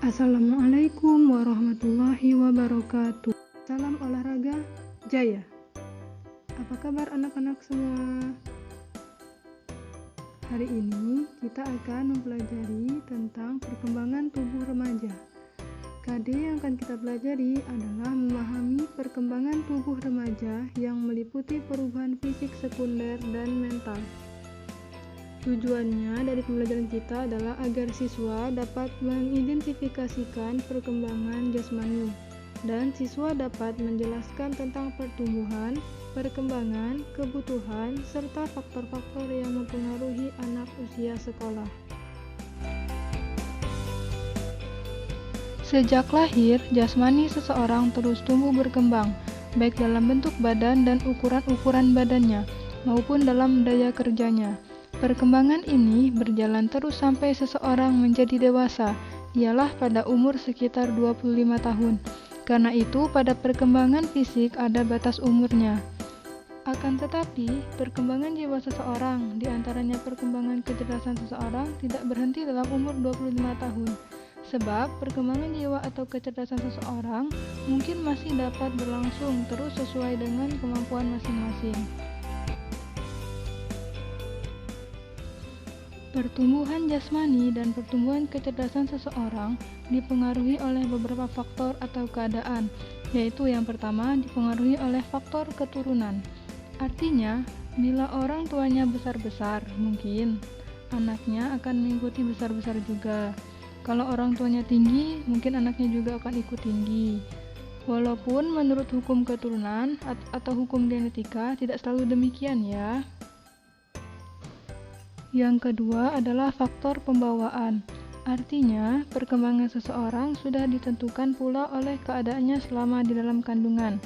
Assalamualaikum warahmatullahi wabarakatuh. Salam olahraga jaya. Apa kabar anak-anak semua? Hari ini kita akan mempelajari tentang perkembangan tubuh remaja. KD yang akan kita pelajari adalah memahami perkembangan tubuh remaja yang meliputi perubahan fisik sekunder dan mental. Tujuannya dari pembelajaran kita adalah agar siswa dapat mengidentifikasikan perkembangan jasmani dan siswa dapat menjelaskan tentang pertumbuhan, perkembangan, kebutuhan, serta faktor-faktor yang mempengaruhi anak usia sekolah. Sejak lahir, jasmani seseorang terus tumbuh berkembang, baik dalam bentuk badan dan ukuran-ukuran badannya, maupun dalam daya kerjanya. Perkembangan ini berjalan terus sampai seseorang menjadi dewasa, ialah pada umur sekitar 25 tahun. Karena itu, pada perkembangan fisik ada batas umurnya. Akan tetapi, perkembangan jiwa seseorang, diantaranya perkembangan kecerdasan seseorang, tidak berhenti dalam umur 25 tahun. Sebab, perkembangan jiwa atau kecerdasan seseorang mungkin masih dapat berlangsung terus sesuai dengan kemampuan masing-masing. Pertumbuhan jasmani dan pertumbuhan kecerdasan seseorang dipengaruhi oleh beberapa faktor atau keadaan, yaitu yang pertama dipengaruhi oleh faktor keturunan. Artinya, bila orang tuanya besar-besar, mungkin anaknya akan mengikuti besar-besar juga. Kalau orang tuanya tinggi, mungkin anaknya juga akan ikut tinggi. Walaupun menurut hukum keturunan atau hukum genetika tidak selalu demikian ya. Yang kedua adalah faktor pembawaan. Artinya, perkembangan seseorang sudah ditentukan pula oleh keadaannya selama di dalam kandungan.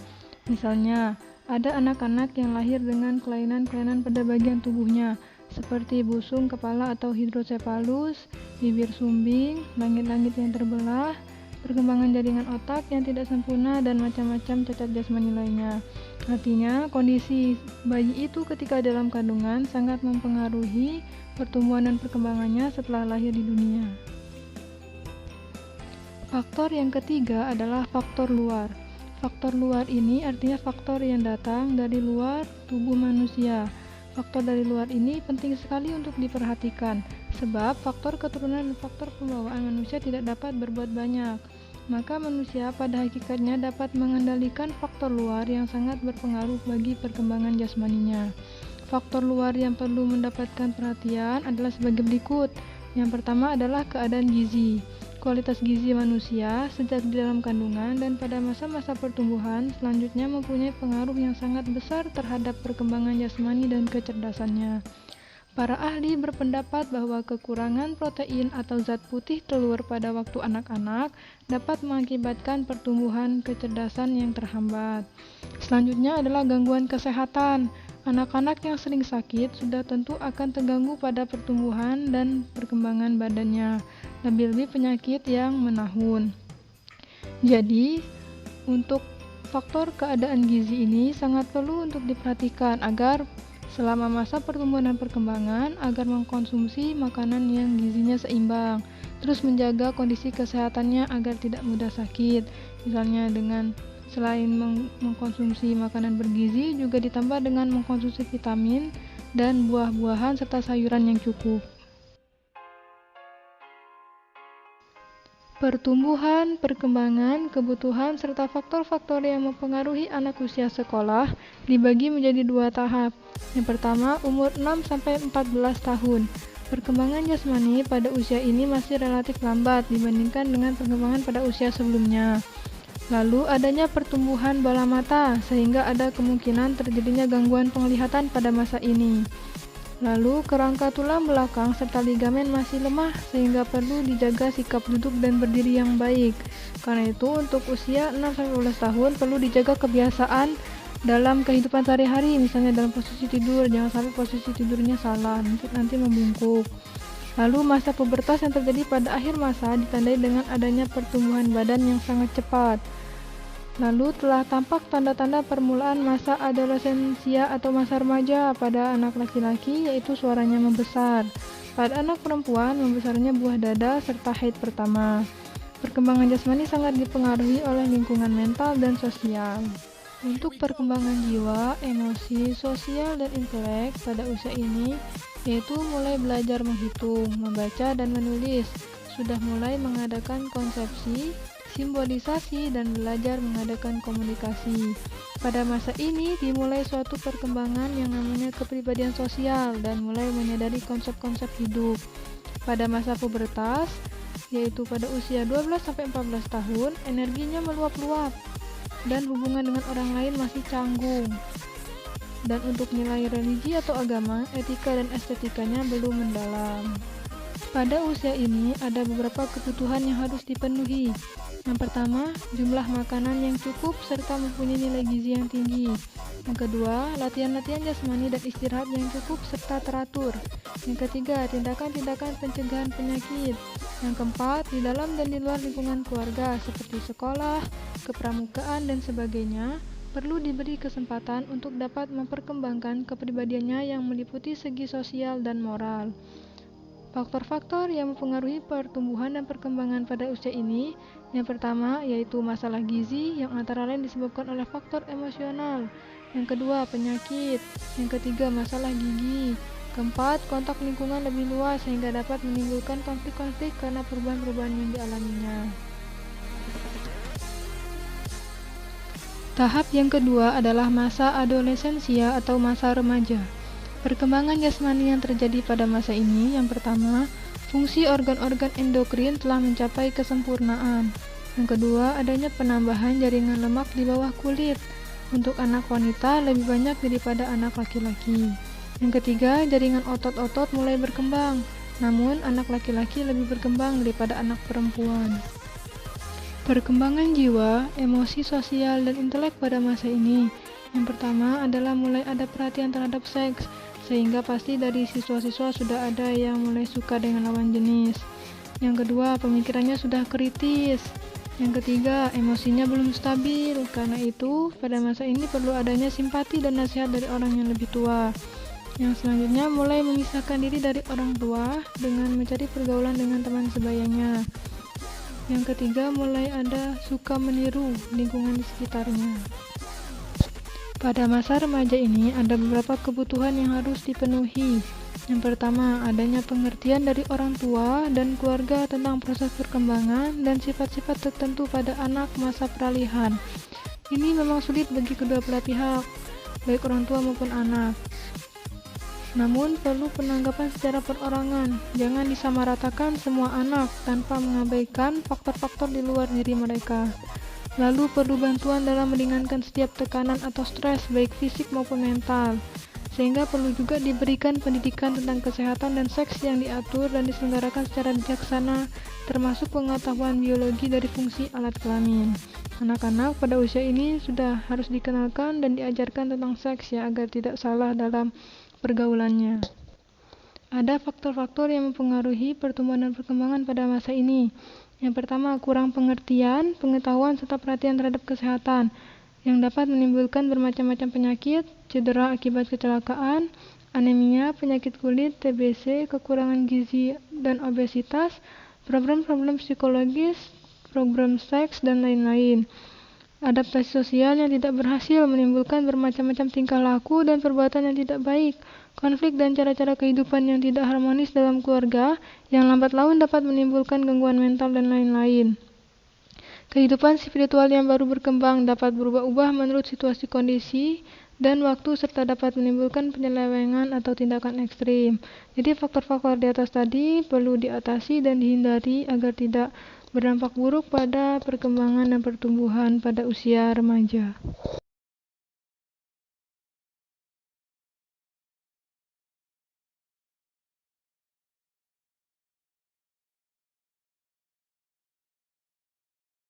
Misalnya, ada anak-anak yang lahir dengan kelainan-kelainan pada bagian tubuhnya, seperti busung kepala atau hidrosefalus, bibir sumbing, langit-langit yang terbelah, perkembangan jaringan otak yang tidak sempurna, dan macam-macam cacat jasmani lainnya. Artinya, kondisi bayi itu ketika dalam kandungan sangat mempengaruhi pertumbuhan dan perkembangannya setelah lahir di dunia. Faktor yang ketiga adalah faktor luar. Faktor luar ini artinya faktor yang datang dari luar tubuh manusia. Faktor dari luar ini penting sekali untuk diperhatikan, sebab faktor keturunan dan faktor pembawaan manusia tidak dapat berbuat banyak. Maka manusia pada hakikatnya dapat mengendalikan faktor luar yang sangat berpengaruh bagi perkembangan jasmaninya. Faktor luar yang perlu mendapatkan perhatian adalah sebagai berikut. Yang pertama adalah keadaan gizi. Kualitas gizi manusia sejak di dalam kandungan dan pada masa-masa pertumbuhan selanjutnya mempunyai pengaruh yang sangat besar terhadap perkembangan jasmani dan kecerdasannya. Para ahli berpendapat bahwa kekurangan protein atau zat putih telur pada waktu anak-anak dapat mengakibatkan pertumbuhan kecerdasan yang terhambat. Selanjutnya adalah gangguan kesehatan. Anak-anak yang sering sakit sudah tentu akan terganggu pada pertumbuhan dan perkembangan badannya, lebih-lebih penyakit yang menahun. Jadi, untuk faktor keadaan gizi ini sangat perlu untuk diperhatikan agar selama masa pertumbuhan dan perkembangan agar mengkonsumsi makanan yang gizinya seimbang, terus menjaga kondisi kesehatannya agar tidak mudah sakit. Misalnya dengan selain mengkonsumsi makanan bergizi juga ditambah dengan mengkonsumsi vitamin dan buah-buahan serta sayuran yang cukup. Pertumbuhan, perkembangan, kebutuhan, serta faktor-faktor yang mempengaruhi anak usia sekolah dibagi menjadi dua tahap. Yang pertama, umur 6-14 tahun. Perkembangan jasmani pada usia ini masih relatif lambat dibandingkan dengan perkembangan pada usia sebelumnya. Lalu adanya pertumbuhan bala mata, sehingga ada kemungkinan terjadinya gangguan penglihatan pada masa ini. Lalu, kerangka tulang belakang serta ligamen masih lemah sehingga perlu dijaga sikap duduk dan berdiri yang baik. Karena itu, untuk usia 6-12 tahun perlu dijaga kebiasaan dalam kehidupan sehari-hari, misalnya dalam posisi tidur, jangan sampai posisi tidurnya salah, nanti membungkuk. Lalu, masa pubertas yang terjadi pada akhir masa ditandai dengan adanya pertumbuhan badan yang sangat cepat. Lalu telah tampak tanda-tanda permulaan masa adolescensia atau masa remaja pada anak laki-laki, yaitu suaranya membesar. Pada anak perempuan, membesarnya buah dada serta haid pertama. Perkembangan jasmani sangat dipengaruhi oleh lingkungan mental dan sosial. Untuk perkembangan jiwa, emosi, sosial, dan intelek pada usia ini, yaitu mulai belajar menghitung, membaca, dan menulis, sudah mulai mengadakan konsepsi, simbolisasi, dan belajar mengadakan komunikasi. Pada masa ini dimulai suatu perkembangan yang namanya kepribadian sosial dan mulai menyadari konsep-konsep hidup. Pada masa pubertas, yaitu pada usia 12-14 tahun, energinya meluap-luap dan hubungan dengan orang lain masih canggung. Dan untuk nilai religi atau agama, etika dan estetikanya belum mendalam. Pada usia ini ada beberapa kebutuhan yang harus dipenuhi. Yang pertama, jumlah makanan yang cukup serta mempunyai nilai gizi yang tinggi. Yang kedua, latihan-latihan jasmani dan istirahat yang cukup serta teratur. Yang ketiga, tindakan-tindakan pencegahan penyakit. Yang keempat, di dalam dan di luar lingkungan keluarga seperti sekolah, kepramukaan, dan sebagainya, perlu diberi kesempatan untuk dapat memperkembangkan kepribadiannya yang meliputi segi sosial dan moral. Faktor-faktor yang mempengaruhi pertumbuhan dan perkembangan pada usia ini, yang pertama yaitu masalah gizi yang antara lain disebabkan oleh faktor emosional. Yang kedua, penyakit. Yang ketiga, masalah gigi. Keempat, kontak lingkungan lebih luas sehingga dapat menimbulkan konflik-konflik karena perubahan-perubahan yang dialaminya. Tahap yang kedua adalah masa adolescensia atau masa remaja. Perkembangan jasmani yang terjadi pada masa ini, yang pertama, fungsi organ-organ endokrin telah mencapai kesempurnaan. Yang kedua, adanya penambahan jaringan lemak di bawah kulit. Untuk anak wanita lebih banyak daripada anak laki-laki. Yang ketiga, jaringan otot-otot mulai berkembang. Namun, anak laki-laki lebih berkembang daripada anak perempuan. Perkembangan jiwa, emosi, sosial, dan intelek pada masa ini. Yang pertama adalah mulai ada perhatian terhadap seks, sehingga pasti dari siswa-siswa sudah ada yang mulai suka dengan lawan jenis. Yang kedua, pemikirannya sudah kritis. Yang ketiga, emosinya belum stabil. Karena itu, pada masa ini perlu adanya simpati dan nasihat dari orang yang lebih tua. Yang selanjutnya, mulai memisahkan diri dari orang tua dengan mencari pergaulan dengan teman sebayanya. Yang ketiga, mulai ada suka meniru lingkungan di sekitarnya. Pada masa remaja ini ada beberapa kebutuhan yang harus dipenuhi. Yang pertama, adanya pengertian dari orang tua dan keluarga tentang proses perkembangan dan sifat-sifat tertentu pada anak masa peralihan. Ini memang sulit bagi kedua belah pihak, baik orang tua maupun anak. Namun perlu penanggapan secara perorangan, jangan disamaratakan semua anak tanpa mengabaikan faktor-faktor di luar diri mereka. Lalu perlu bantuan dalam meringankan setiap tekanan atau stres baik fisik maupun mental. Sehingga perlu juga diberikan pendidikan tentang kesehatan dan seks yang diatur dan diselenggarakan secara bijaksana, termasuk pengetahuan biologi dari fungsi alat kelamin. Anak-anak pada usia ini sudah harus dikenalkan dan diajarkan tentang seks ya agar tidak salah dalam pergaulannya. Ada faktor-faktor yang mempengaruhi pertumbuhan dan perkembangan pada masa ini. Yang pertama, kurang pengertian, pengetahuan, serta perhatian terhadap kesehatan yang dapat menimbulkan bermacam-macam penyakit, cedera akibat kecelakaan, anemia, penyakit kulit, TBC, kekurangan gizi dan obesitas, problem-problem psikologis, program seks, dan lain-lain. Adaptasi sosial yang tidak berhasil menimbulkan bermacam-macam tingkah laku dan perbuatan yang tidak baik, konflik dan cara-cara kehidupan yang tidak harmonis dalam keluarga, yang lambat laun dapat menimbulkan gangguan mental dan lain-lain. Kehidupan spiritual yang baru berkembang dapat berubah-ubah menurut situasi kondisi dan waktu serta dapat menimbulkan penyelewengan atau tindakan ekstrim. Jadi faktor-faktor di atas tadi perlu diatasi dan dihindari agar tidak berdampak buruk pada perkembangan dan pertumbuhan pada usia remaja.